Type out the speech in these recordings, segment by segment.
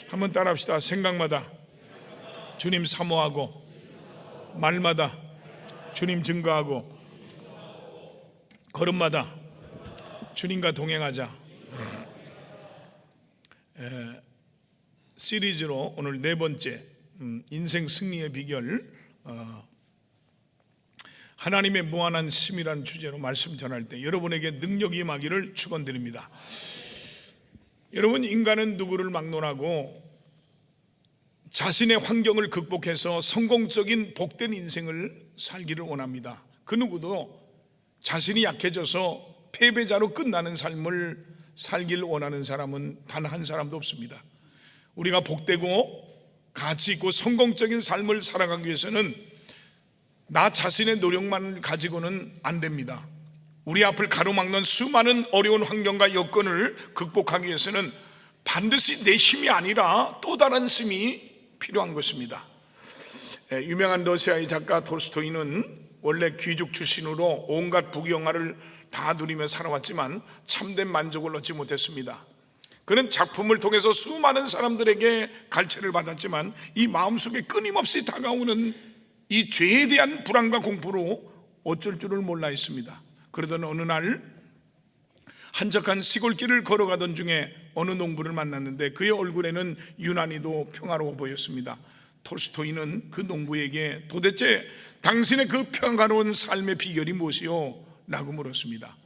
한번 따라합시다. 생각마다 주님 사모하고, 말마다 주님 증거하고, 걸음마다 주님과 동행하자. 시리즈로 오늘 네 번째, 인생 승리의 비결, 하나님의 무한한 심이라는 주제로 말씀 전할 때 여러분에게 능력이 임하기를 축원드립니다. 여러분, 인간은 누구를 막론하고 자신의 환경을 극복해서 성공적인 복된 인생을 살기를 원합니다. 그 누구도 자신이 약해져서 패배자로 끝나는 삶을 살기를 원하는 사람은 단 한 사람도 없습니다. 우리가 복되고 가치 있고 성공적인 삶을 살아가기 위해서는 나 자신의 노력만 가지고는 안 됩니다. 우리 앞을 가로막는 수많은 어려운 환경과 여건을 극복하기 위해서는 반드시 내 힘이 아니라 또 다른 힘이 필요한 것입니다. 유명한 러시아의 작가 톨스토이는 원래 귀족 출신으로 온갖 부귀영화를 다 누리며 살아왔지만 참된 만족을 얻지 못했습니다. 그는 작품을 통해서 수많은 사람들에게 갈채를 받았지만 이 마음속에 끊임없이 다가오는 이 죄에 대한 불안과 공포로 어쩔 줄을 몰라 했습니다. 그러던 어느 날 한적한 시골길을 걸어가던 중에 어느 농부를 만났는데 그의 얼굴에는 유난히도 평화로워 보였습니다. 톨스토이는 그 농부에게 도대체 당신의 그 평화로운 삶의 비결이 무엇이요? 라고 물었습니다.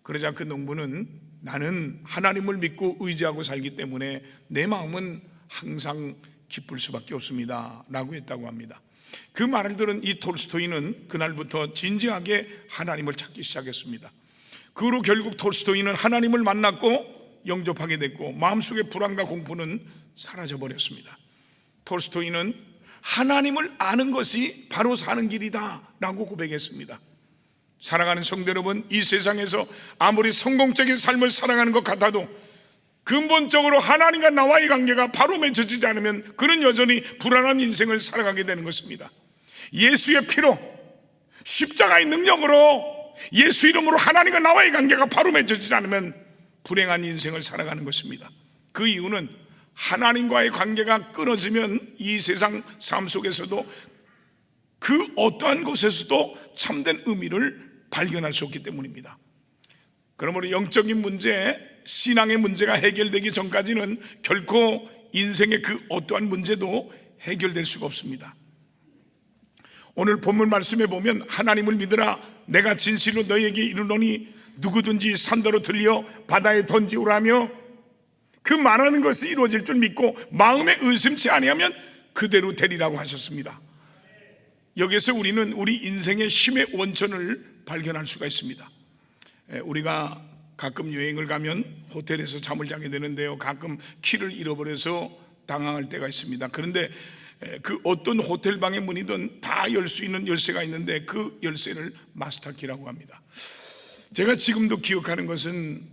그러자 그 농부는 나는 하나님을 믿고 의지하고 살기 때문에 내 마음은 항상 기쁠 수밖에 없습니다 라고 했다고 합니다. 그 말을 들은 이 톨스토이는 그날부터 진지하게 하나님을 찾기 시작했습니다. 그 후로 결국 톨스토이는 하나님을 만났고 영접하게 됐고 마음속의 불안과 공포는 사라져버렸습니다. 톨스토이는 하나님을 아는 것이 바로 사는 길이다 라고 고백했습니다. 사랑하는 성도 여러분, 이 세상에서 아무리 성공적인 삶을 살아가는 것 같아도 근본적으로 하나님과 나와의 관계가 바로 맺혀지지 않으면 그는 여전히 불안한 인생을 살아가게 되는 것입니다. 예수의 피로, 십자가의 능력으로, 예수 이름으로 하나님과 나와의 관계가 바로 맺혀지지 않으면 불행한 인생을 살아가는 것입니다. 그 이유는 하나님과의 관계가 끊어지면 이 세상 삶 속에서도 그 어떠한 곳에서도 참된 의미를 발견할 수 없기 때문입니다. 그러므로 영적인 문제, 신앙의 문제가 해결되기 전까지는 결코 인생의 그 어떠한 문제도 해결될 수가 없습니다. 오늘 본문 말씀에 보면 하나님을 믿으라, 내가 진실로 너희에게 이르노니 누구든지 산더러 들려 바다에 던지우라며 그 말하는 것이 이루어질 줄 믿고 마음에 의심치 아니하면 그대로 되리라고 하셨습니다. 여기서 우리는 우리 인생의 힘의 원천을 발견할 수가 있습니다. 우리가 가끔 여행을 가면 호텔에서 잠을 자게 되는데요, 가끔 키를 잃어버려서 당황할 때가 있습니다. 그런데 그 어떤 호텔방의 문이든 다 열 수 있는 열쇠가 있는데 그 열쇠를 마스터키라고 합니다. 제가 지금도 기억하는 것은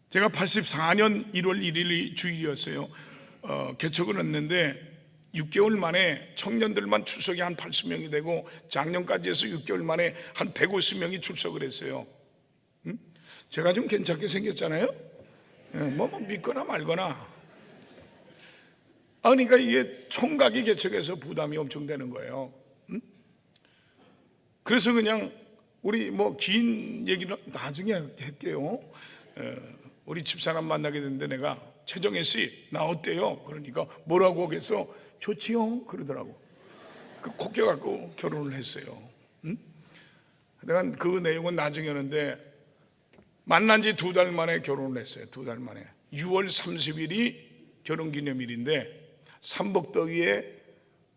제가 84년 1월 1일이 주일이었어요. 개척을 했는데 6개월 만에 청년들만 출석이 한 80명이 되고 작년까지 해서 6개월 만에 한 150명이 출석을 했어요. 제가 좀 괜찮게 생겼잖아요. 뭐 믿거나 말거나. 그러니까 이게 총각이 개척해서 부담이 엄청 되는 거예요. 그래서 그냥 우리 뭐 긴 얘기는 나중에 할게요. 우리 집사람 만나게 됐는데 내가 최정혜 씨 나 어때요? 그러니까 뭐라고 하겠어? 좋지요? 그러더라고. 코 껴갖고 결혼을 했어요. 내가 그 내용은 나중에 하는데 만난 지 2달 만에 결혼을 했어요. 2달 만에 6월 30일이 결혼기념일인데 삼복더위에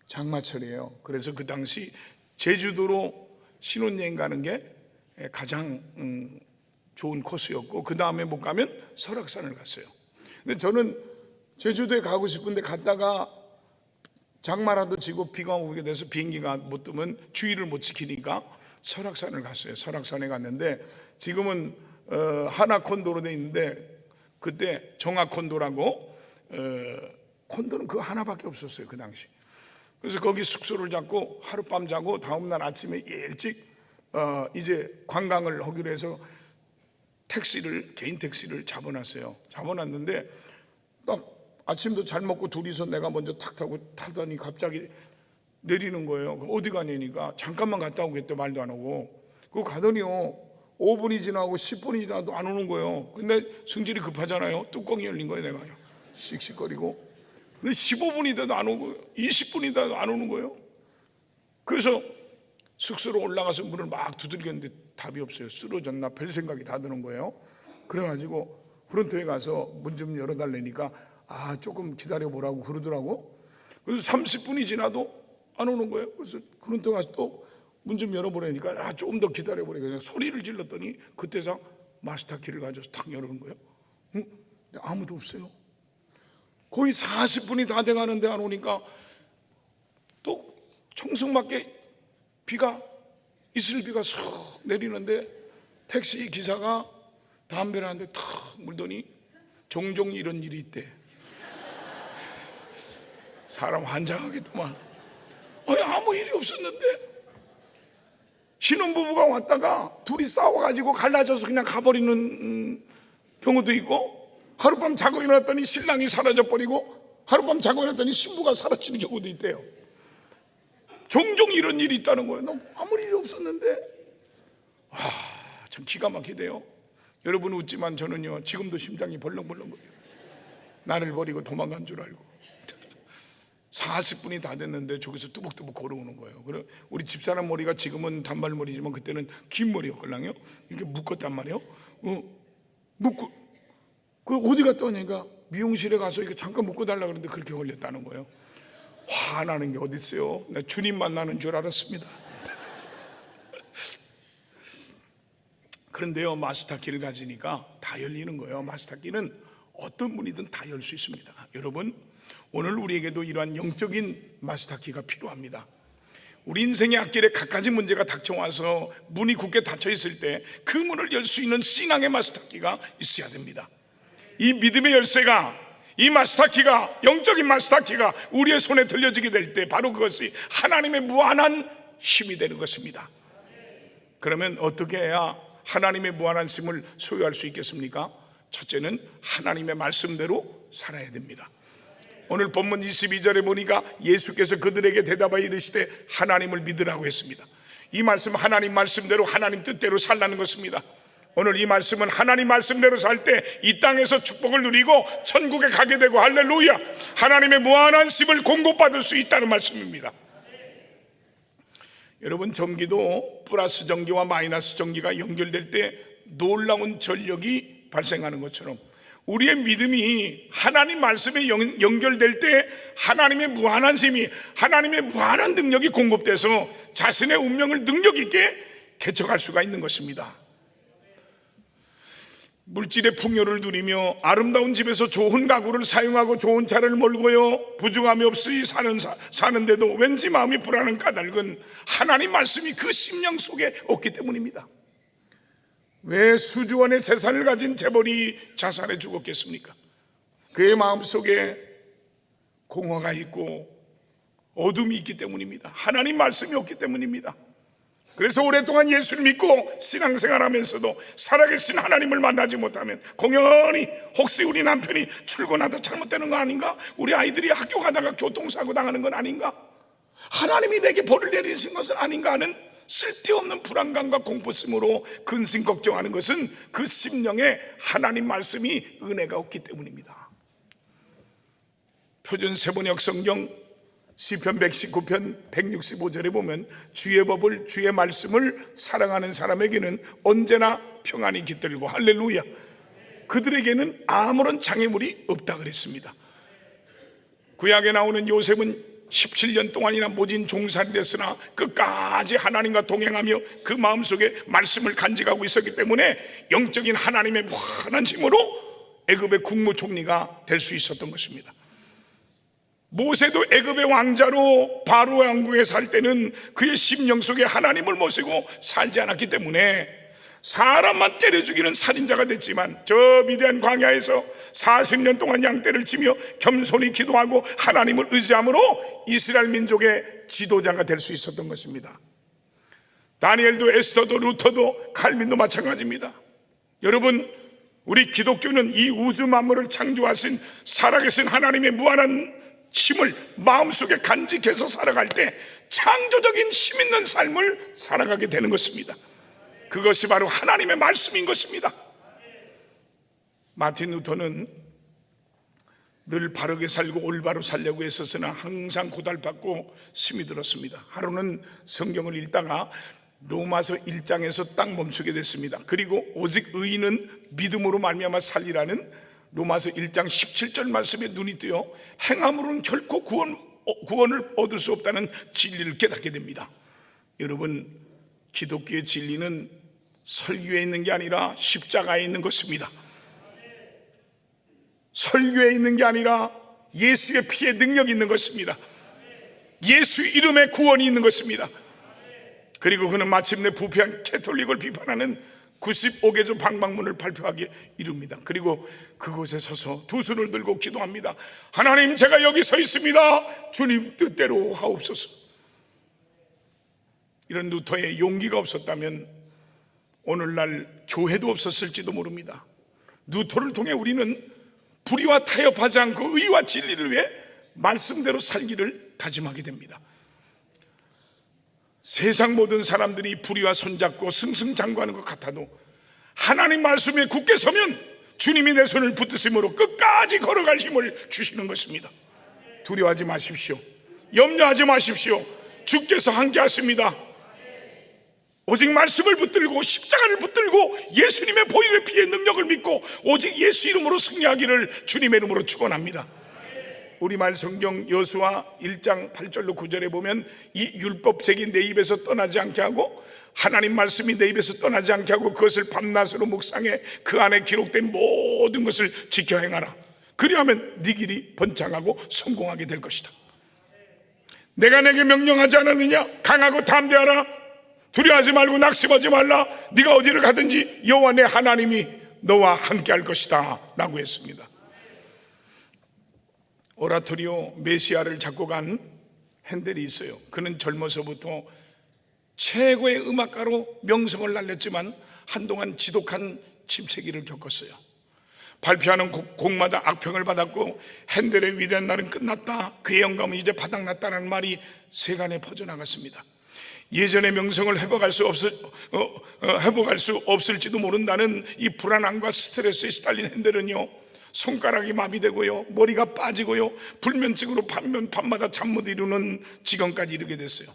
장마철이에요. 그래서 그 당시 제주도로 신혼여행 가는 게 가장 좋은 코스였고 그 다음에 못 가면 설악산을 갔어요. 근데 저는 제주도에 가고 싶은데 갔다가 장마라도 지고 비가 오게 돼서 비행기가 못 뜨면 주의를 못 지키니까 설악산을 갔어요. 설악산에 갔는데 지금은 하나콘도로 돼 있는데 그때 정화콘도라고 콘도는 그 하나밖에 없었어요. 그 당시. 그래서 거기 숙소를 잡고 하룻밤 자고 다음날 아침에 일찍 이제 관광을 하기로 해서 개인 택시를 잡아놨어요. 잡아놨는데 딱 아침도 잘 먹고 둘이서 내가 먼저 탁 타더니 갑자기 내리는 거예요. 그럼 어디 가냐니까 잠깐만 갔다 오겠대. 말도 안 하고. 그거 가더니요 5분이 지나고 10분이 지나도 안 오는 거예요. 근데 성질이 급하잖아요. 뚜껑이 열린 거예요. 내가요 씩씩거리고. 근데 15분이 돼도 안 오고 20분이 돼도 안 오는 거예요. 그래서 숙소로 올라가서 문을 막 두들겼는데 답이 없어요. 쓰러졌나 별 생각이 다 드는 거예요. 그래가지고 프런트에 가서 문 좀 열어달라니까 조금 기다려보라고 그러더라고. 그래서 30분이 지나도 안 오는 거예요. 그래서 프런트에 가서 또 문 좀 열어보라니까 조금 더 기다려보래. 그냥 소리를 질렀더니 그때서 마스터 키를 가져서 탁 열어놓은 거예요. 근데 아무도 없어요. 거의 40분이 다 돼가는데 안 오니까 또 청승맞게 비가 이슬 비가 쏙 내리는데 택시 기사가 담배를 한 대 탁 물더니 종종 이런 일이 있대. 사람 환장하겠더만. 아무 일이 없었는데 신혼부부가 왔다가 둘이 싸워가지고 갈라져서 그냥 가버리는 경우도 있고, 하룻밤 자고 일어났더니 신랑이 사라져버리고 하룻밤 자고 일어났더니 신부가 사라지는 경우도 있대요. 종종 이런 일이 있다는 거예요. 아무 일이 없었는데. 참 기가 막히대요. 여러분 웃지만 저는요 지금도 심장이 벌렁벌렁거려요. 나를 버리고 도망간 줄 알고. 40분이 다 됐는데 저기서 뚜벅뚜벅 걸어오는 거예요. 그래 우리 집사람 머리가 지금은 단발머리지만 그때는 긴 머리였걸랑요. 이렇게 묶었단 말이에요. 묶고 그 어디 갔다 오니까 미용실에 가서 이거 잠깐 묶고 달라 그러는데 그렇게 걸렸다는 거예요. 화나는 게 어디 있어요. 나 주님 만나는 줄 알았습니다. 그런데요 마스터 키를 가지니까 다 열리는 거예요. 마스터 키는 어떤 분이든 다 열 수 있습니다. 여러분 오늘 우리에게도 이러한 영적인 마스터 키가 필요합니다. 우리 인생의 앞길에 갖가지 문제가 닥쳐와서 문이 굳게 닫혀 있을 때 그 문을 열 수 있는 신앙의 마스터 키가 있어야 됩니다. 이 믿음의 열쇠가, 이 마스터 키가, 영적인 마스터 키가 우리의 손에 들려지게 될 때 바로 그것이 하나님의 무한한 힘이 되는 것입니다. 그러면 어떻게 해야 하나님의 무한한 힘을 소유할 수 있겠습니까? 첫째는 하나님의 말씀대로 살아야 됩니다. 오늘 본문 22절에 보니까 예수께서 그들에게 대답하여 이르시되 하나님을 믿으라고 했습니다. 이 말씀 하나님 말씀대로 하나님 뜻대로 살라는 것입니다. 오늘 이 말씀은 하나님 말씀대로 살 때 이 땅에서 축복을 누리고 천국에 가게 되고 할렐루야, 하나님의 무한한 힘을 공급받을 수 있다는 말씀입니다. 여러분 전기도 플러스 전기와 마이너스 전기가 연결될 때 놀라운 전력이 발생하는 것처럼 우리의 믿음이 하나님 말씀에 연결될 때 하나님의 무한한 힘이, 하나님의 무한한 능력이 공급돼서 자신의 운명을 능력 있게 개척할 수가 있는 것입니다. 물질의 풍요를 누리며 아름다운 집에서 좋은 가구를 사용하고 좋은 차를 몰고요 부족함이 없이 사는데도 왠지 마음이 불안한 까닭은 하나님 말씀이 그 심령 속에 없기 때문입니다. 왜 수조원의 재산을 가진 재벌이 자살해 죽었겠습니까? 그의 마음속에 공허가 있고 어둠이 있기 때문입니다. 하나님 말씀이 없기 때문입니다. 그래서 오랫동안 예수를 믿고 신앙생활하면서도 살아계신 하나님을 만나지 못하면 공연히 혹시 우리 남편이 출근하다 잘못되는 거 아닌가? 우리 아이들이 학교 가다가 교통사고 당하는 건 아닌가? 하나님이 내게 벌을 내리신 것은 아닌가 하는 쓸데없는 불안감과 공포심으로 근심 걱정하는 것은 그 심령에 하나님 말씀이 은혜가 없기 때문입니다. 표준 세번역 성경 시편 119편 165절에 보면 주의 법을, 주의 말씀을 사랑하는 사람에게는 언제나 평안이 깃들고 할렐루야, 그들에게는 아무런 장애물이 없다 그랬습니다. 구약에 나오는 요셉은 17년 동안이나 모진 종살이 됐으나 끝까지 하나님과 동행하며 그 마음속에 말씀을 간직하고 있었기 때문에 영적인 하나님의 무한한 힘으로 애굽의 국무총리가 될 수 있었던 것입니다. 모세도 애굽의 왕자로 바로 왕국에 살 때는 그의 심령 속에 하나님을 모시고 살지 않았기 때문에 사람만 때려 죽이는 살인자가 됐지만 저 미디안 광야에서 40년 동안 양떼를 치며 겸손히 기도하고 하나님을 의지함으로 이스라엘 민족의 지도자가 될 수 있었던 것입니다. 다니엘도 에스더도 루터도 칼빈도 마찬가지입니다. 여러분 우리 기독교는 이 우주 만물을 창조하신 살아계신 하나님의 무한한 힘을 마음속에 간직해서 살아갈 때 창조적인 힘 있는 삶을 살아가게 되는 것입니다. 그것이 바로 하나님의 말씀인 것입니다. 마틴 루터는 늘 바르게 살고 올바로 살려고 했었으나 항상 고달받고 힘이 들었습니다. 하루는 성경을 읽다가 로마서 1장에서 딱 멈추게 됐습니다. 그리고 오직 의인은 믿음으로 말미암아 살리라는 로마서 1장 17절 말씀에 눈이 뜨여 행함으로는 결코 구원을 얻을 수 없다는 진리를 깨닫게 됩니다. 여러분, 기독교의 진리는 설교에 있는 게 아니라 십자가에 있는 것입니다. 설교에 있는 게 아니라 예수의 피에 능력이 있는 것입니다. 예수 이름에 구원이 있는 것입니다. 그리고 그는 마침내 부패한 캐톨릭을 비판하는 95개조 방방문을 발표하게 이룹니다. 그리고 그곳에 서서 두 손을 들고 기도합니다. 하나님, 제가 여기 서 있습니다. 주님 뜻대로 하옵소서. 이런 루터의 용기가 없었다면 오늘날 교회도 없었을지도 모릅니다. 루터를 통해 우리는 불의와 타협하지 않고 의와 진리를 위해 말씀대로 살기를 다짐하게 됩니다. 세상 모든 사람들이 불의와 손잡고 승승장구하는 것 같아도 하나님 말씀에 굳게 서면 주님이 내 손을 붙드심으로 끝까지 걸어갈 힘을 주시는 것입니다. 두려워하지 마십시오. 염려하지 마십시오. 주께서 함께 하십니다. 오직 말씀을 붙들고 십자가를 붙들고 예수님의 보혈의 피의 능력을 믿고 오직 예수 이름으로 승리하기를 주님의 이름으로 축원합니다. 우리말 성경 여수와 1장 8절로 9절에 보면 이 율법책이 내 입에서 떠나지 않게 하고 하나님 말씀이 내 입에서 떠나지 않게 하고 그것을 밤낮으로 묵상해 그 안에 기록된 모든 것을 지켜 행하라. 그리하면 네 길이 번창하고 성공하게 될 것이다. 내가 내게 명령하지 않았느냐? 강하고 담대하라. 두려워하지 말고 낙심하지 말라. 네가 어디를 가든지 여호와 내 하나님이 너와 함께 할 것이다 라고 했습니다. 오라토리오 메시아를 작곡한 핸델이 있어요. 그는 젊어서부터 최고의 음악가로 명성을 날렸지만 한동안 지독한 침체기를 겪었어요. 발표하는 곡마다 악평을 받았고 핸델의 위대한 날은 끝났다, 그의 영감은 이제 바닥났다는 말이 세간에 퍼져나갔습니다. 예전의 명성을 회복할 수 없을지도 모른다는 이 불안함과 스트레스에 시달린 핸델은요, 손가락이 마비되고요, 머리가 빠지고요, 불면증으로 밤마다 잠 못 이루는 지경까지 이르게 됐어요.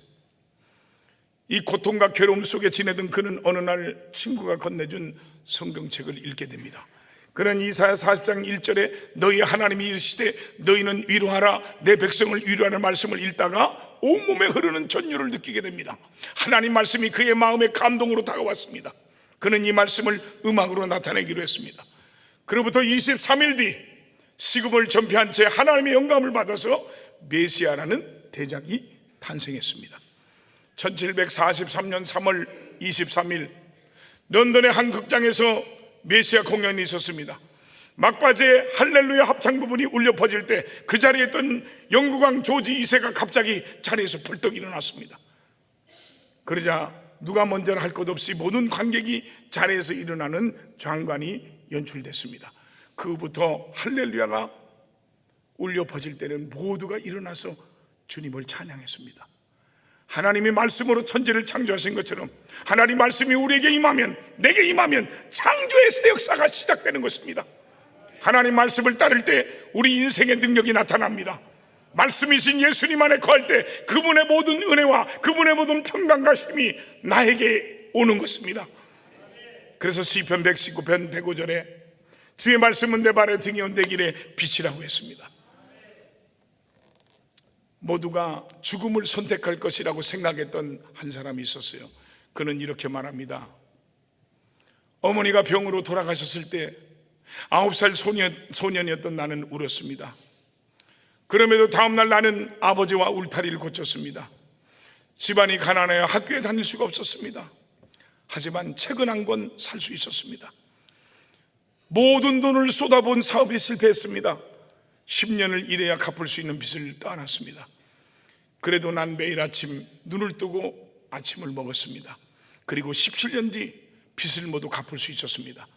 이 고통과 괴로움 속에 지내던 그는 어느 날 친구가 건네준 성경책을 읽게 됩니다. 그는 이사야 40장 1절에 너희 하나님이 이르시되 너희는 위로하라 내 백성을 위로하는 말씀을 읽다가 온몸에 흐르는 전율을 느끼게 됩니다. 하나님 말씀이 그의 마음에 감동으로 다가왔습니다. 그는 이 말씀을 음악으로 나타내기로 했습니다. 그로부터 23일 뒤 식음을 전폐한 채 하나님의 영감을 받아서 메시아라는 대작이 탄생했습니다. 1743년 3월 23일 런던의 한 극장에서 메시아 공연이 있었습니다. 막바지에 할렐루야 합창 부분이 울려 퍼질 때 그 자리에 있던 영국왕 조지 2세가 갑자기 자리에서 벌떡 일어났습니다. 그러자 누가 먼저라 할 것 없이 모든 관객이 자리에서 일어나는 장관이 연출됐습니다. 그부터 할렐루야가 울려 퍼질 때는 모두가 일어나서 주님을 찬양했습니다. 하나님이 말씀으로 천지를 창조하신 것처럼 하나님 말씀이 우리에게 임하면, 내게 임하면 창조의 새 역사가 시작되는 것입니다. 하나님 말씀을 따를 때 우리 인생의 능력이 나타납니다. 말씀이신 예수님 안에 거할 때 그분의 모든 은혜와 그분의 모든 평강과 힘이 나에게 오는 것입니다. 그래서 시편 119편 105절에 주의 말씀은 내 발의 등이요 내 길의 빛이라고 했습니다. 모두가 죽음을 선택할 것이라고 생각했던 한 사람이 있었어요. 그는 이렇게 말합니다. 어머니가 병으로 돌아가셨을 때 9살 소년이었던 나는 울었습니다. 그럼에도 다음날 나는 아버지와 울타리를 고쳤습니다. 집안이 가난하여 학교에 다닐 수가 없었습니다. 하지만 책은 한 권 살 수 있었습니다. 모든 돈을 쏟아본 사업이 실패했습니다. 10년을 일해야 갚을 수 있는 빚을 떠안았습니다. 그래도 난 매일 아침 눈을 뜨고 아침을 먹었습니다. 그리고 17년 뒤 빚을 모두 갚을 수 있었습니다.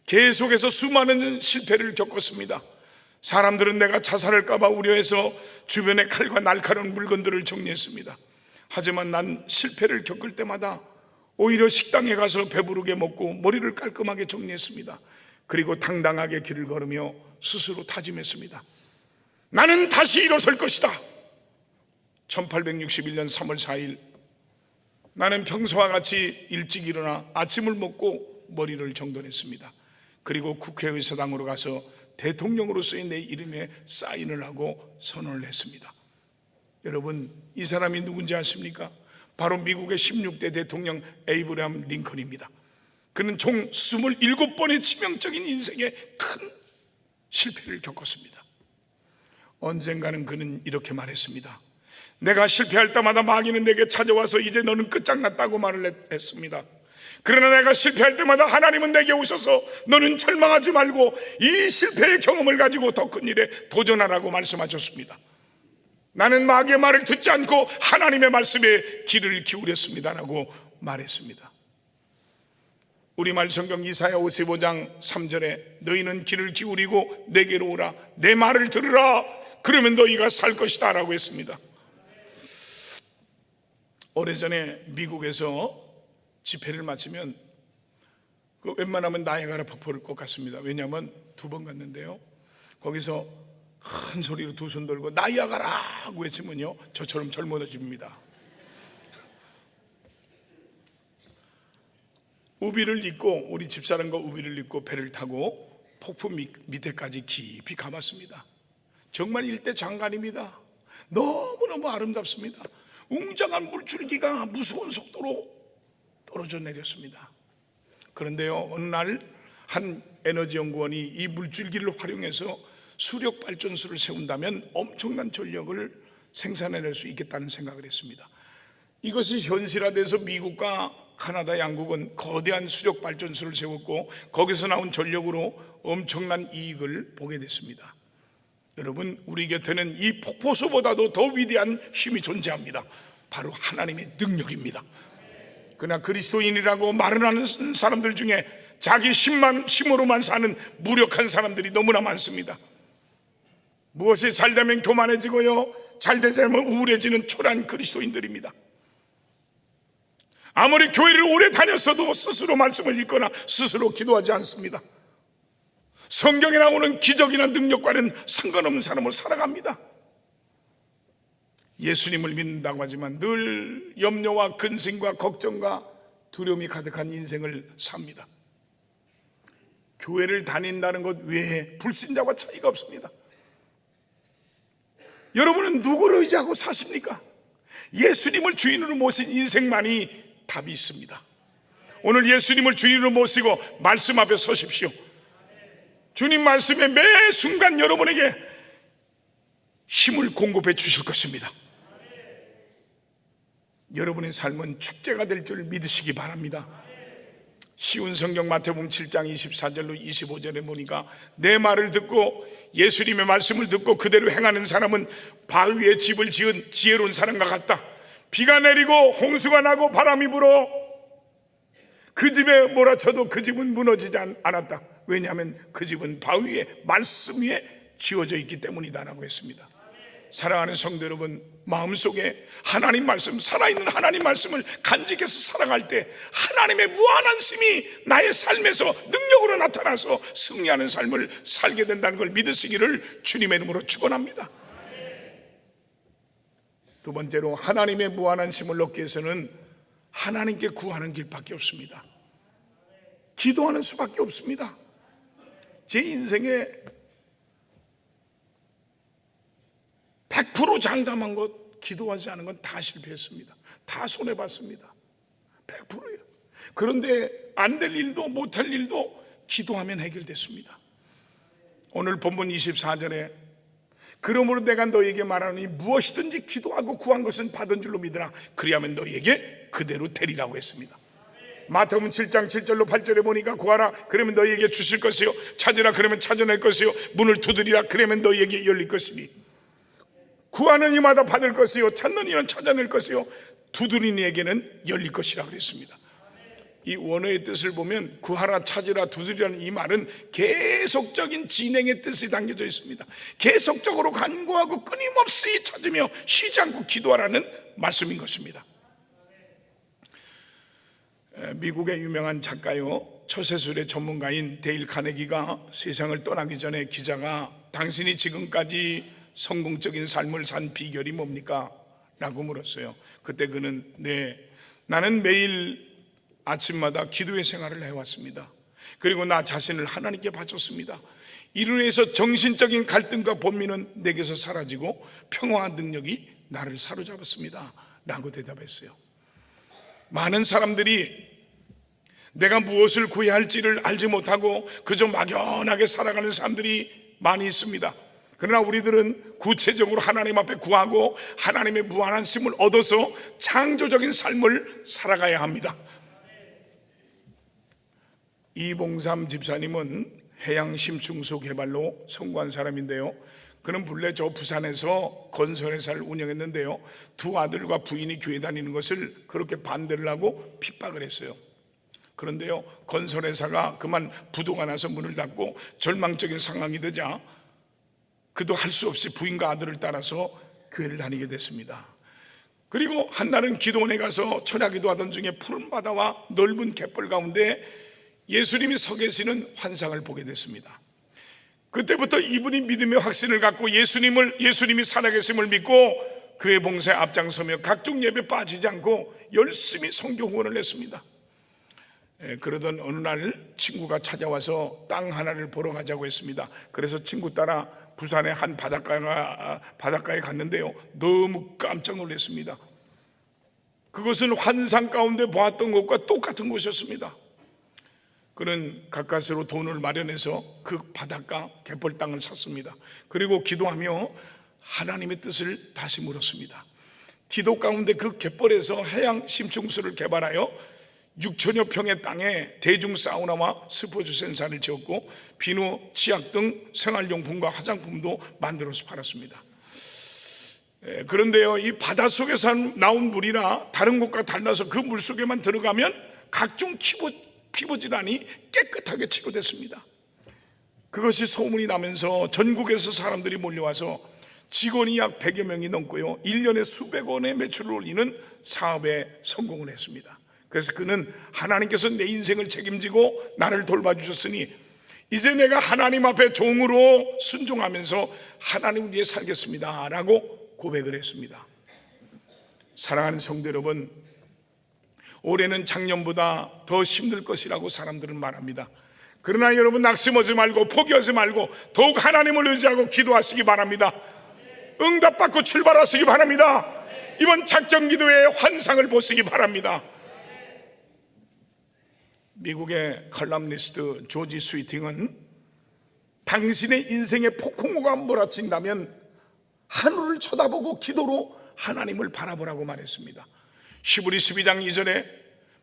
계속해서 수많은 실패를 겪었습니다. 사람들은 내가 자살할까 봐 우려해서 주변에 칼과 날카로운 물건들을 정리했습니다. 하지만 난 실패를 겪을 때마다 오히려 식당에 가서 배부르게 먹고 머리를 깔끔하게 정리했습니다. 그리고 당당하게 길을 걸으며 스스로 다짐했습니다. 나는 다시 일어설 것이다. 1861년 3월 4일 나는 평소와 같이 일찍 일어나 아침을 먹고 머리를 정돈했습니다. 그리고 국회의사당으로 가서 대통령으로서의 내 이름에 사인을 하고 선언을 했습니다. 여러분, 이 사람이 누군지 아십니까? 바로 미국의 16대 대통령 에이브라함 링컨입니다. 그는 총 27번의 치명적인 인생의 큰 실패를 겪었습니다. 언젠가는 그는 이렇게 말했습니다. 내가 실패할 때마다 마귀는 내게 찾아와서 이제 너는 끝장났다고 말을 했습니다. 그러나 내가 실패할 때마다 하나님은 내게 오셔서 너는 절망하지 말고 이 실패의 경험을 가지고 더 큰 일에 도전하라고 말씀하셨습니다. 나는 마귀의 말을 듣지 않고 하나님의 말씀에 귀를 기울였습니다라고 말했습니다. 우리말 성경 이사야 55장 3절에 너희는 귀를 기울이고 내게로 오라, 내 말을 들으라, 그러면 너희가 살 것이다 라고 했습니다. 오래전에 미국에서 집회를 마치면 웬만하면 나이아가라 폭포를 꼭 갔습니다. 왜냐하면 2번 갔는데요, 거기서 큰 소리로 두 손 들고 나이아가라고 외치면요 저처럼 젊어집니다. 우비를 입고, 우리 집사람과 우비를 입고 배를 타고 폭포 밑에까지 깊이 가봤습니다. 정말 일대 장관입니다. 너무너무 아름답습니다. 웅장한 물줄기가 무서운 속도로 떨어져 내렸습니다. 그런데요, 어느 날 한 에너지 연구원이 이 물줄기를 활용해서 수력 발전소를 세운다면 엄청난 전력을 생산해낼 수 있겠다는 생각을 했습니다. 이것이 현실화돼서 미국과 카나다, 양국은 거대한 수력 발전소를 세웠고 거기서 나온 전력으로 엄청난 이익을 보게 됐습니다. 여러분, 우리 곁에는 이 폭포수보다도 더 위대한 힘이 존재합니다. 바로 하나님의 능력입니다. 그러나 그리스도인이라고 말을 하는 사람들 중에 자기 힘으로만 사는 무력한 사람들이 너무나 많습니다. 무엇이 잘되면 교만해지고요, 잘되지 않으면 우울해지는 초라한 그리스도인들입니다. 아무리 교회를 오래 다녔어도 스스로 말씀을 읽거나 스스로 기도하지 않습니다. 성경에 나오는 기적이나 능력과는 상관없는 사람으로 살아갑니다. 예수님을 믿는다고 하지만 늘 염려와 근심과 걱정과 두려움이 가득한 인생을 삽니다. 교회를 다닌다는 것 외에 불신자와 차이가 없습니다. 여러분은 누구를 의지하고 사십니까? 예수님을 주인으로 모신 인생만이 답이 있습니다. 오늘 예수님을 주인으로 모시고 말씀 앞에 서십시오. 주님 말씀에 매 순간 여러분에게 힘을 공급해 주실 것입니다. 여러분의 삶은 축제가 될 줄 믿으시기 바랍니다. 쉬운 성경 마태복음 7장 24절로 25절에 보니까 내 말을 듣고 예수님의 말씀을 듣고 그대로 행하는 사람은 바위 위에 집을 지은 지혜로운 사람과 같다. 비가 내리고 홍수가 나고 바람이 불어 그 집에 몰아쳐도 그 집은 무너지지 않았다. 왜냐하면 그 집은 바위 위에 말씀 위에 지어져 있기 때문이다라고 했습니다. 사랑하는 성도 여러분, 마음속에 하나님 말씀, 살아있는 하나님 말씀을 간직해서 살아갈 때 하나님의 무한한 힘이 나의 삶에서 능력으로 나타나서 승리하는 삶을 살게 된다는 걸 믿으시기를 주님의 이름으로 축원합니다. 두 번째로, 하나님의 무한한 힘을 얻기 위해서는 하나님께 구하는 길밖에 없습니다. 기도하는 수밖에 없습니다. 제 인생에 100% 장담한 것, 기도하지 않은 건 다 실패했습니다. 다 손해봤습니다. 100%예요. 그런데 안 될 일도 못할 일도 기도하면 해결됐습니다. 오늘 본문 24절에 그러므로 내가 너에게 말하노니 무엇이든지 기도하고 구한 것은 받은 줄로 믿으라. 그리하면 너에게 그대로 되리라고 했습니다. 마태복음 7장 7절로 8절에 보니까 구하라 그러면 너희에게 주실 것이요, 찾으라 그러면 찾아낼 것이요, 문을 두드리라 그러면 너희에게 열릴 것이니 구하는 이마다 받을 것이요, 찾는 이는 찾아낼 것이요, 두드리는 이에게는 열릴 것이라 그랬습니다. 이 원어의 뜻을 보면 구하라, 찾으라, 두드리라는 이 말은 계속적인 진행의 뜻이 담겨져 있습니다. 계속적으로 간구하고 끊임없이 찾으며 쉬지 않고 기도하라는 말씀인 것입니다. 미국의 유명한 작가요, 처세술의 전문가인 데일 카네기가 세상을 떠나기 전에 기자가 당신이 지금까지 성공적인 삶을 산 비결이 뭡니까? 라고 물었어요. 그때 그는 나는 매일 아침마다 기도의 생활을 해왔습니다. 그리고 나 자신을 하나님께 바쳤습니다. 이로 인해서 정신적인 갈등과 번민은 내게서 사라지고 평화와 능력이 나를 사로잡았습니다. 라고 대답했어요. 많은 사람들이 내가 무엇을 구해야 할지를 알지 못하고 그저 막연하게 살아가는 사람들이 많이 있습니다. 그러나 우리들은 구체적으로 하나님 앞에 구하고 하나님의 무한하심을 얻어서 창조적인 삶을 살아가야 합니다. 이봉삼 집사님은 해양 심층수 개발로 성공한 사람인데요, 그는 본래 저 부산에서 건설회사를 운영했는데요, 두 아들과 부인이 교회 다니는 것을 그렇게 반대를 하고 핍박을 했어요. 그런데요, 건설회사가 그만 부도가 나서 문을 닫고 절망적인 상황이 되자 그도 할 수 없이 부인과 아들을 따라서 교회를 다니게 됐습니다. 그리고 한날은 기도원에 가서 철야기도 하던 중에 푸른 바다와 넓은 갯벌 가운데 예수님이 서 계시는 환상을 보게 됐습니다. 그때부터 이분이 믿음의 확신을 갖고 예수님이 살아계심을 믿고 교회 봉사에 앞장서며 각종 예배 빠지지 않고 열심히 선교 후원을 했습니다. 그러던 어느 날 친구가 찾아와서 땅 하나를 보러 가자고 했습니다. 그래서 친구 따라 부산의 한 바닷가에 갔는데요, 너무 깜짝 놀랐습니다. 그것은 환상 가운데 보았던 것과 똑같은 곳이었습니다. 그는 가까스로 돈을 마련해서 그 바닷가 갯벌 땅을 샀습니다. 그리고 기도하며 하나님의 뜻을 다시 물었습니다. 기도 가운데 그 갯벌에서 해양 심층수를 개발하여 6천여 평의 땅에 대중 사우나와 스포츠 센터를 지었고 비누, 치약 등 생활용품과 화장품도 만들어서 팔았습니다. 그런데요, 이 바닷속에서 나온 물이나 다른 곳과 달라서 그 물속에만 들어가면 각종 피부 질환이 깨끗하게 치료됐습니다. 그것이 소문이 나면서 전국에서 사람들이 몰려와서 직원이 약 100여 명이 넘고요, 1년에 수백 원의 매출을 올리는 사업에 성공을 했습니다. 그래서 그는 하나님께서 내 인생을 책임지고 나를 돌봐주셨으니 이제 내가 하나님 앞에 종으로 순종하면서 하나님을 위해 살겠습니다 라고 고백을 했습니다. 사랑하는 성도 여러분, 올해는 작년보다 더 힘들 것이라고 사람들은 말합니다. 그러나 여러분, 낙심하지 말고 포기하지 말고 더욱 하나님을 의지하고 기도하시기 바랍니다. 응답받고 출발하시기 바랍니다. 이번 작정기도의 환상을 보시기 바랍니다. 미국의 컬럼니스트 조지 스위팅은 당신의 인생에 폭풍우가 몰아친다면 하늘을 쳐다보고 기도로 하나님을 바라보라고 말했습니다. 히브리 12장 2절에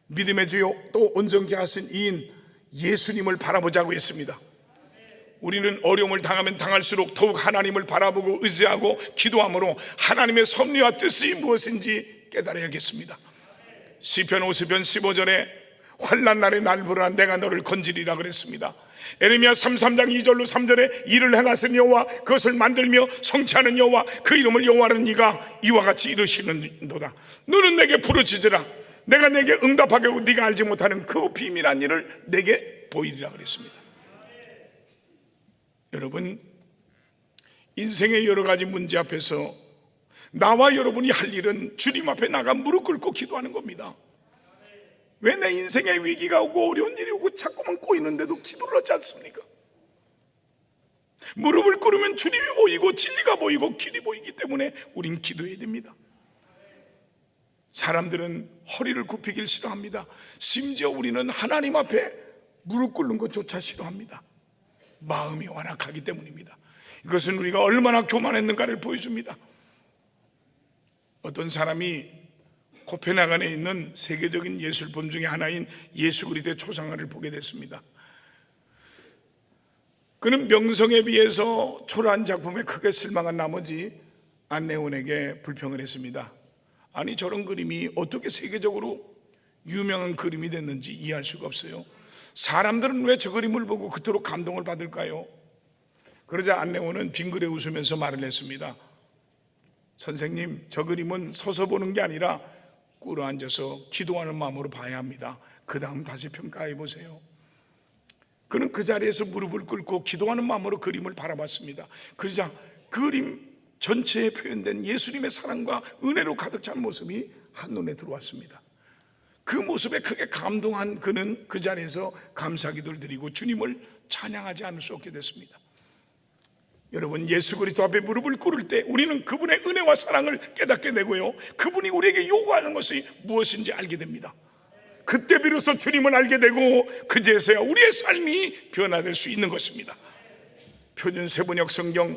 믿음의 주요 또 온전케 하신 이인 예수님을 바라보자고 했습니다. 우리는 어려움을 당하면 당할수록 더욱 하나님을 바라보고 의지하고 기도함으로 하나님의 섭리와 뜻이 무엇인지 깨달아야겠습니다. 시편 50편 15절에 환난 날에 날 부르라 내가 너를 건지리라 그랬습니다. 에레미야 33장 2절로 3절에 일을 행하신 여호와 그것을 만들며 성취하는 여호와 그 이름을 여호와는 네가 이와 같이 이르시는도다. 너는 내게 부르짖으라 내가 내게 응답하게 하고 네가 알지 못하는 그 비밀한 일을 내게 보이리라 그랬습니다. 여러분, 인생의 여러 가지 문제 앞에서 나와 여러분이 할 일은 주님 앞에 나가 무릎 꿇고 기도하는 겁니다. 왜 내 인생에 위기가 오고 어려운 일이 오고 자꾸만 꼬이는데도 기도를 하지 않습니까? 무릎을 꿇으면 주님이 보이고 진리가 보이고 길이 보이기 때문에 우린 기도해야 됩니다. 사람들은 허리를 굽히길 싫어합니다. 심지어 우리는 하나님 앞에 무릎 꿇는 것조차 싫어합니다. 마음이 완악하기 때문입니다. 이것은 우리가 얼마나 교만했는가를 보여줍니다. 어떤 사람이 코펜하겐에 있는 세계적인 예술품 중에 하나인 예수 그리스도의 초상화를 보게 됐습니다. 그는 명성에 비해서 초라한 작품에 크게 실망한 나머지 안내원에게 불평을 했습니다. 아니, 저런 그림이 어떻게 세계적으로 유명한 그림이 됐는지 이해할 수가 없어요. 사람들은 왜 저 그림을 보고 그토록 감동을 받을까요? 그러자 안내원은 빙그레 웃으면서 말을 했습니다. 선생님, 저 그림은 서서 보는 게 아니라 꿇어 앉아서 기도하는 마음으로 봐야 합니다. 그 다음 다시 평가해 보세요. 그는 그 자리에서 무릎을 꿇고 기도하는 마음으로 그림을 바라봤습니다. 그러자 그림 전체에 표현된 예수님의 사랑과 은혜로 가득 찬 모습이 한눈에 들어왔습니다. 그 모습에 크게 감동한 그는 그 자리에서 감사기도를 드리고 주님을 찬양하지 않을 수 없게 됐습니다. 여러분, 예수 그리스도 앞에 무릎을 꿇을 때 우리는 그분의 은혜와 사랑을 깨닫게 되고요, 그분이 우리에게 요구하는 것이 무엇인지 알게 됩니다. 그때 비로소 주님을 알게 되고 그제서야 우리의 삶이 변화될 수 있는 것입니다. 표준 세번역 성경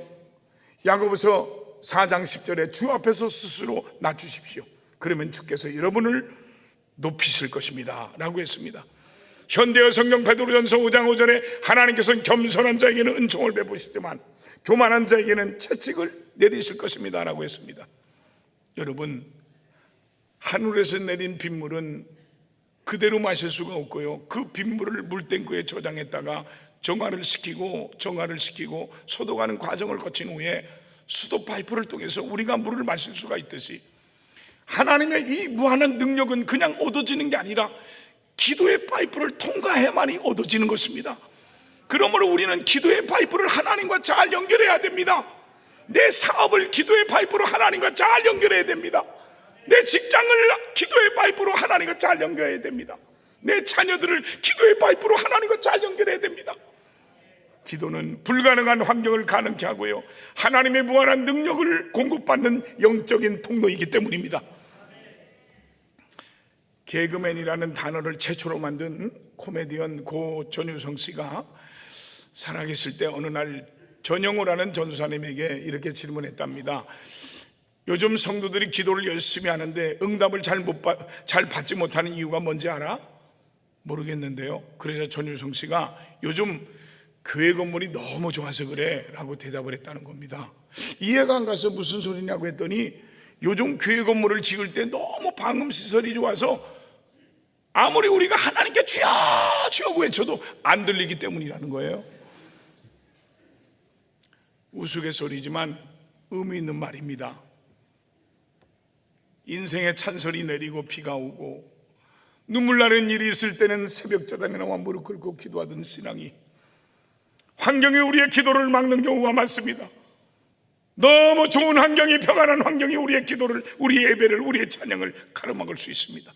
야고보서 4장 10절에 주 앞에서 스스로 낮추십시오. 그러면 주께서 여러분을 높이실 것입니다 라고 했습니다. 현대어 성경 베드로전서 5장 5절에 하나님께서는 겸손한 자에게는 은총을 베푸시지만 교만한 자에게는 채찍을 내리실 것입니다 라고 했습니다. 여러분, 하늘에서 내린 빗물은 그대로 마실 수가 없고요, 그 빗물을 물탱크에 저장했다가 정화를 시키고 소독하는 과정을 거친 후에 수도 파이프를 통해서 우리가 물을 마실 수가 있듯이 하나님의 이 무한한 능력은 그냥 얻어지는 게 아니라 기도의 파이프를 통과해야만이 얻어지는 것입니다. 그러므로 우리는 기도의 파이프를 하나님과 잘 연결해야 됩니다. 내 사업을 기도의 파이프로 하나님과 잘 연결해야 됩니다. 내 직장을 기도의 파이프로 하나님과 잘 연결해야 됩니다. 내 자녀들을 기도의 파이프로 하나님과 잘 연결해야 됩니다. 기도는 불가능한 환경을 가능케 하고요, 하나님의 무한한 능력을 공급받는 영적인 통로이기 때문입니다. 개그맨이라는 단어를 최초로 만든 코미디언 고 전유성 씨가 살아계실 때 어느 날 전영호라는 전도사님에게 이렇게 질문했답니다. 요즘 성도들이 기도를 열심히 하는데 응답을 잘 받지 못하는 이유가 뭔지 알아? 모르겠는데요. 그래서 전유성 씨가 요즘 교회 건물이 너무 좋아서 그래 라고 대답을 했다는 겁니다. 이해가 안 가서 무슨 소리냐고 했더니 요즘 교회 건물을 지을 때 너무 방음시설이 좋아서 아무리 우리가 하나님께 주여 주여 외쳐도 안 들리기 때문이라는 거예요. 우스갯소리지만 의미 있는 말입니다. 인생의 찬설이 내리고 비가 오고 눈물 나는 일이 있을 때는 새벽자단에 나와 무릎 꿇고 기도하던 신앙이 환경이 우리의 기도를 막는 경우가 많습니다. 너무 좋은 환경이, 평안한 환경이 우리의 기도를, 우리의 예배를, 우리의 찬양을 가로막을 수 있습니다.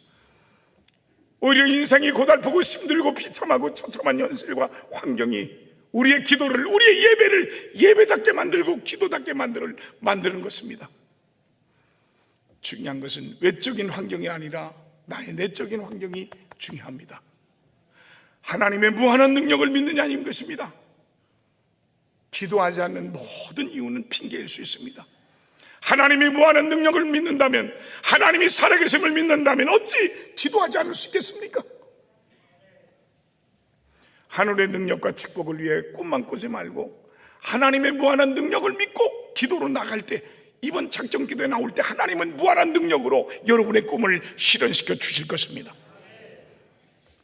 오히려 인생이 고달프고 힘들고 비참하고 처참한 현실과 환경이 우리의 기도를, 우리의 예배를 예배답게 만들고 기도답게 만드는 것입니다. 중요한 것은 외적인 환경이 아니라 나의 내적인 환경이 중요합니다. 하나님의 무한한 능력을 믿느냐는 것입니다. 기도하지 않는 모든 이유는 핑계일 수 있습니다. 하나님이 무한한 능력을 믿는다면, 하나님이 살아계심을 믿는다면 어찌 기도하지 않을 수 있겠습니까? 하늘의 능력과 축복을 위해 꿈만 꾸지 말고 하나님의 무한한 능력을 믿고 기도로 나갈 때, 이번 작정 기도에 나올 때 하나님은 무한한 능력으로 여러분의 꿈을 실현시켜 주실 것입니다.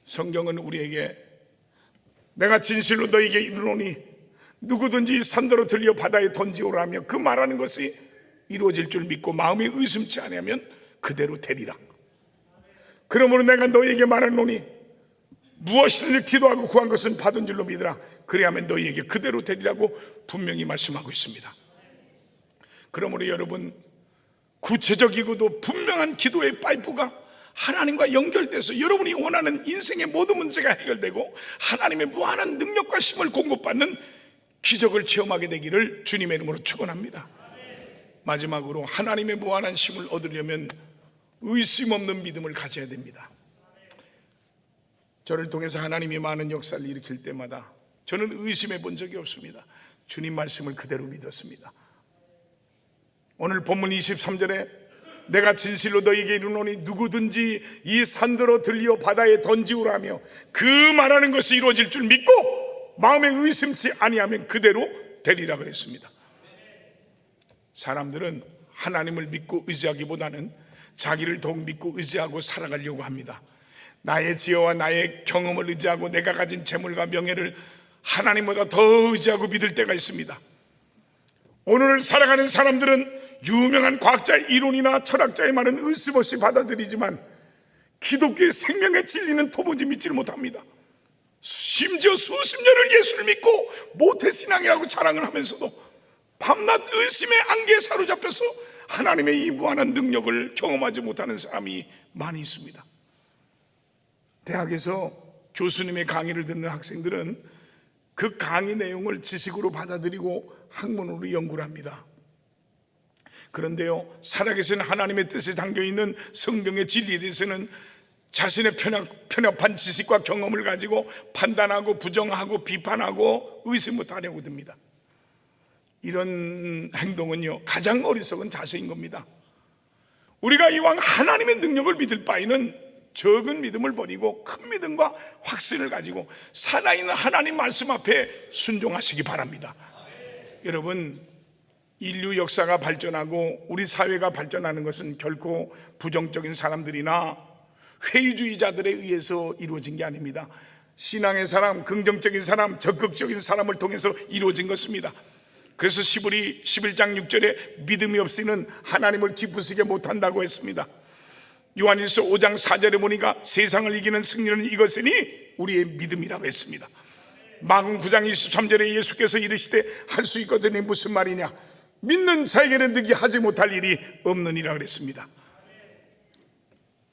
성경은 우리에게 내가 진실로 너에게 이르노니 누구든지 산더러 들려 바다에 던지오라며 그 말하는 것이 이루어질 줄 믿고 마음에 의심치 아니하면 그대로 되리라. 그러므로 내가 너에게 말하노니 무엇이든지 기도하고 구한 것은 받은 줄로 믿으라. 그래야만 너희에게 그대로 되리라고 분명히 말씀하고 있습니다. 그러므로 여러분, 구체적이고도 분명한 기도의 파이프가 하나님과 연결돼서 여러분이 원하는 인생의 모든 문제가 해결되고 하나님의 무한한 능력과 힘을 공급받는 기적을 체험하게 되기를 주님의 이름으로 축원합니다. 마지막으로 하나님의 무한한 힘을 얻으려면 의심 없는 믿음을 가져야 됩니다. 저를 통해서 하나님이 많은 역사를 일으킬 때마다 저는 의심해 본 적이 없습니다. 주님 말씀을 그대로 믿었습니다. 오늘 본문 23절에 내가 진실로 너희에게 이르노니 누구든지 이 산더러 들리어 바다에 던지우라며 그 말하는 것이 이루어질 줄 믿고 마음에 의심치 아니하면 그대로 되리라 그랬습니다. 사람들은 하나님을 믿고 의지하기보다는 자기를 더욱 믿고 의지하고 살아가려고 합니다. 나의 지혜와 나의 경험을 의지하고 내가 가진 재물과 명예를 하나님보다 더 의지하고 믿을 때가 있습니다. 오늘을 살아가는 사람들은 유명한 과학자의 이론이나 철학자의 말은 의심 없이 받아들이지만 기독교의 생명의 진리는 도무지 믿지를 못합니다. 심지어 수십 년을 예수를 믿고 모태신앙이라고 자랑을 하면서도 밤낮 의심의 안개에 사로잡혀서 하나님의 이 무한한 능력을 경험하지 못하는 사람이 많이 있습니다. 대학에서 교수님의 강의를 듣는 학생들은 그 강의 내용을 지식으로 받아들이고 학문으로 연구를 합니다. 그런데요, 살아계신 하나님의 뜻에 담겨있는 성경의 진리에 대해서는 자신의 편협한 지식과 경험을 가지고 판단하고 부정하고 비판하고 의심 못하려고 듭니다. 이런 행동은요, 가장 어리석은 자세인 겁니다. 우리가 이왕 하나님의 능력을 믿을 바에는 적은 믿음을 버리고 큰 믿음과 확신을 가지고 살아있는 하나님 말씀 앞에 순종하시기 바랍니다. 여러분, 인류 역사가 발전하고 우리 사회가 발전하는 것은 결코 부정적인 사람들이나 회의주의자들에 의해서 이루어진 게 아닙니다. 신앙의 사람, 긍정적인 사람, 적극적인 사람을 통해서 이루어진 것입니다. 그래서 시브리 11장 6절에 믿음이 없이는 하나님을 기쁘시게 못한다고 했습니다. 요한일서 5장 4절에 보니까 세상을 이기는 승리는 이것이니 우리의 믿음이라고 했습니다. 마가복음 9장 23절에 예수께서 이르시되 할 수 있거든요. 무슨 말이냐? 믿는 자에게는 능히 하지 못할 일이 없느니라 그랬습니다.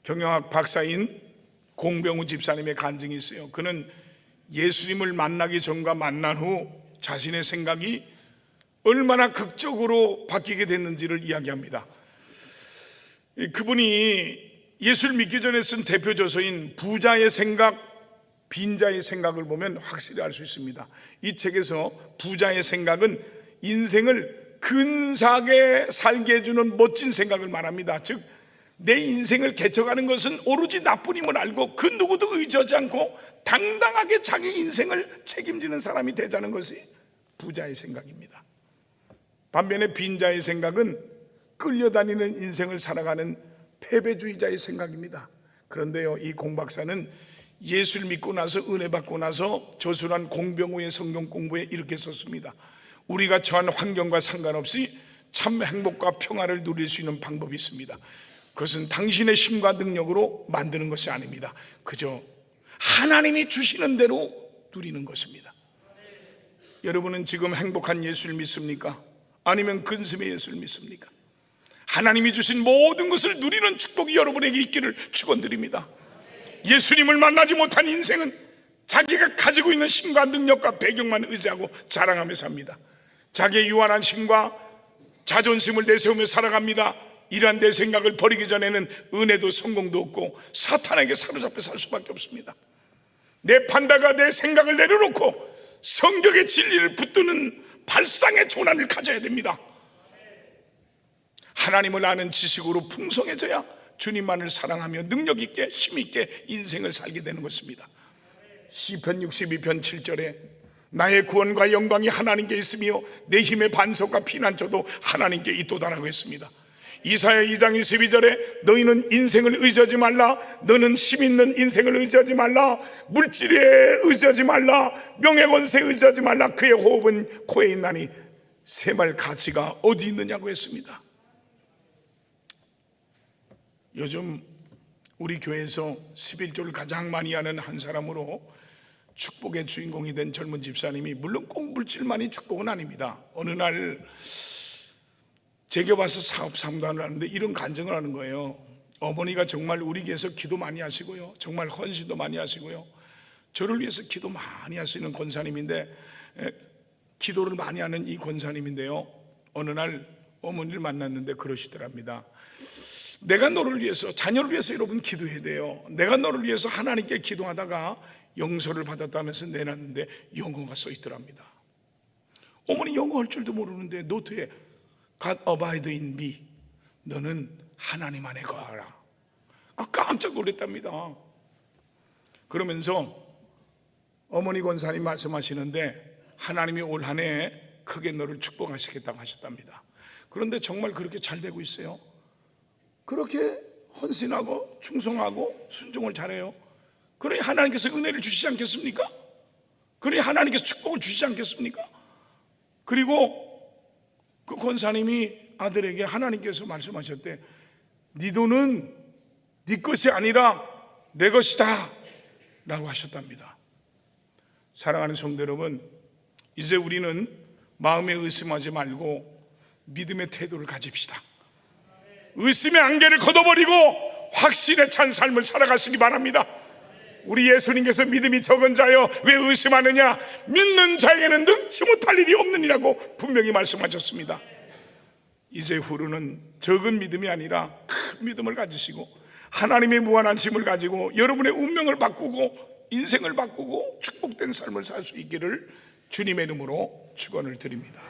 경영학 박사인 공병우 집사님의 간증이 있어요. 그는 예수님을 만나기 전과 만난 후 자신의 생각이 얼마나 극적으로 바뀌게 됐는지를 이야기합니다. 그분이 예수를 믿기 전에 쓴 대표 저서인 부자의 생각, 빈자의 생각을 보면 확실히 알 수 있습니다. 이 책에서 부자의 생각은 인생을 근사하게 살게 해주는 멋진 생각을 말합니다. 즉, 내 인생을 개척하는 것은 오로지 나뿐임을 알고 그 누구도 의지하지 않고 당당하게 자기 인생을 책임지는 사람이 되자는 것이 부자의 생각입니다. 반면에 빈자의 생각은 끌려다니는 인생을 살아가는 패배주의자의 생각입니다. 그런데요, 이 공박사는 예수를 믿고 나서 은혜 받고 나서 저술한 공병우의 성경 공부에 이렇게 썼습니다. 우리가 처한 환경과 상관없이 참 행복과 평화를 누릴 수 있는 방법이 있습니다. 그것은 당신의 힘과 능력으로 만드는 것이 아닙니다. 그저 하나님이 주시는 대로 누리는 것입니다. 여러분은 지금 행복한 예수를 믿습니까? 아니면 근심의 예수를 믿습니까? 하나님이 주신 모든 것을 누리는 축복이 여러분에게 있기를 축원드립니다. 예수님을 만나지 못한 인생은 자기가 가지고 있는 힘과 능력과 배경만 의지하고 자랑하며 삽니다. 자기의 유한한 힘과 자존심을 내세우며 살아갑니다. 이러한 내 생각을 버리기 전에는 은혜도 성공도 없고 사탄에게 사로잡혀 살 수밖에 없습니다. 내 판단과 내 생각을 내려놓고 성경의 진리를 붙드는 발상의 조난을 가져야 됩니다. 하나님을 아는 지식으로 풍성해져야 주님만을 사랑하며 능력 있게 힘 있게 인생을 살게 되는 것입니다. 시편 62편 7절에 나의 구원과 영광이 하나님께 있으며 내 힘의 반석과 피난처도 하나님께 있도다라고 했습니다. 이사야 2장 22절에 너희는 인생을 의지하지 말라, 너는 힘 있는 인생을 의지하지 말라, 물질에 의지하지 말라, 명예권세에 의지하지 말라, 그의 호흡은 코에 있나니 새말 가치가 어디 있느냐고 했습니다. 요즘 우리 교회에서 11조를 가장 많이 하는 한 사람으로 축복의 주인공이 된 젊은 집사님이, 물론 꼭 물질만이 축복은 아닙니다. 어느 날 제게 와서 사업 상담을 하는데 이런 간증을 하는 거예요. 어머니가 정말 우리 교회에서 기도 많이 하시고요, 정말 헌신도 많이 하시고요, 저를 위해서 기도 많이 하시는 권사님인데, 기도를 많이 하는 이 권사님인데요, 어느 날 어머니를 만났는데 그러시더랍니다. 내가 너를 위해서, 자녀를 위해서 여러분 기도해야 돼요. 내가 너를 위해서 하나님께 기도하다가 영서를 받았다면서 내놨는데 영어가 써 있더랍니다. 어머니 영어 할 줄도 모르는데 노트에 God abide in me, 너는 하나님 안에 거하라. 깜짝 놀랐답니다. 그러면서 어머니 권사님 말씀하시는데 하나님이 올 한 해 크게 너를 축복하시겠다고 하셨답니다. 그런데 정말 그렇게 잘 되고 있어요. 그렇게 헌신하고 충성하고 순종을 잘해요. 그러니 하나님께서 은혜를 주시지 않겠습니까? 그러니 하나님께서 축복을 주시지 않겠습니까? 그리고 그 권사님이 아들에게 하나님께서 말씀하셨대. 네 돈은 네 것이 아니라 내 것이다 라고 하셨답니다. 사랑하는 성도 여러분, 이제 우리는 마음에 의심하지 말고 믿음의 태도를 가집시다. 의심의 안개를 걷어버리고 확신에 찬 삶을 살아가시기 바랍니다. 우리 예수님께서 믿음이 적은 자여 왜 의심하느냐, 믿는 자에게는 능치 못할 일이 없느니라고 분명히 말씀하셨습니다. 이제 후로는 적은 믿음이 아니라 큰 믿음을 가지시고 하나님의 무한한 힘을 가지고 여러분의 운명을 바꾸고 인생을 바꾸고 축복된 삶을 살 수 있기를 주님의 이름으로 축원을 드립니다.